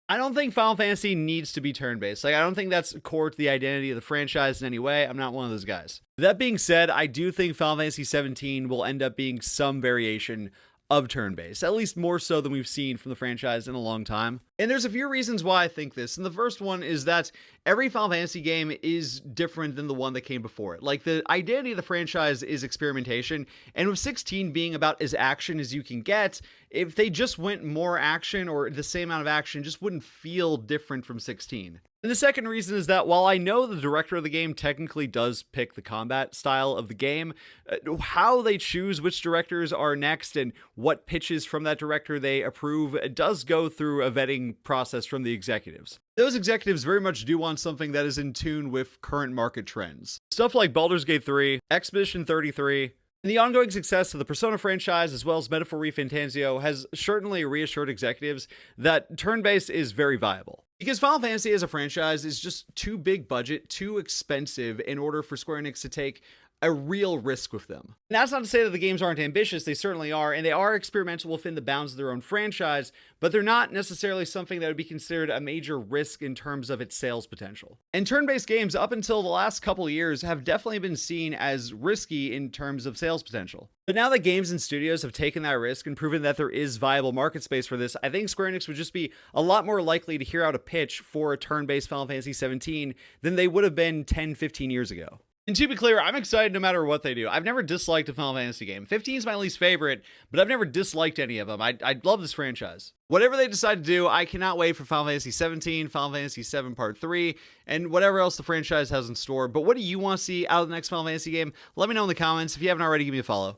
I don't think Final Fantasy needs to be turn-based. Like, I don't think that's core to the identity of the franchise in any way. I'm not one of those guys. That being said, I do think Final Fantasy 17 will end up being some variation of turn-based, at least more so than we've seen from the franchise in a long time. And there's a few reasons why I think this. And the first one is that every Final Fantasy game is different than the one that came before it. Like, the identity of the franchise is experimentation, and with 16 being about as action as you can get, if they just went more action or the same amount of action, it just wouldn't feel different from 16. And the second reason is that while I know the director of the game technically does pick the combat style of the game, how they choose which directors are next and what pitches from that director they approve, it does go through a vetting process from the executives. Those executives very much do want something that is in tune with current market trends. Stuff like Baldur's Gate 3, Expedition 33, and the ongoing success of the Persona franchise, as well as Metaphor ReFantazio, has certainly reassured executives that turn-based is very viable. Because Final Fantasy as a franchise is just too big budget, too expensive in order for Square Enix to take a real risk with them. And that's not to say that the games aren't ambitious, they certainly are, and they are experimental within the bounds of their own franchise, but they're not necessarily something that would be considered a major risk in terms of its sales potential. And turn-based games, up until the last couple of years, have definitely been seen as risky in terms of sales potential. But now that games and studios have taken that risk and proven that there is viable market space for this, I think Square Enix would just be a lot more likely to hear out a pitch for a turn-based Final Fantasy 17 than they would have been 10-15 years ago. And to be clear, I'm excited no matter what they do. I've never disliked a Final Fantasy game. 15 is my least favorite, but I've never disliked any of them. I love this franchise. Whatever they decide to do, I cannot wait for Final Fantasy 17, Final Fantasy 7 Part 3, and whatever else the franchise has in store. But what do you want to see out of the next Final Fantasy game? Let me know in the comments. If you haven't already, give me a follow.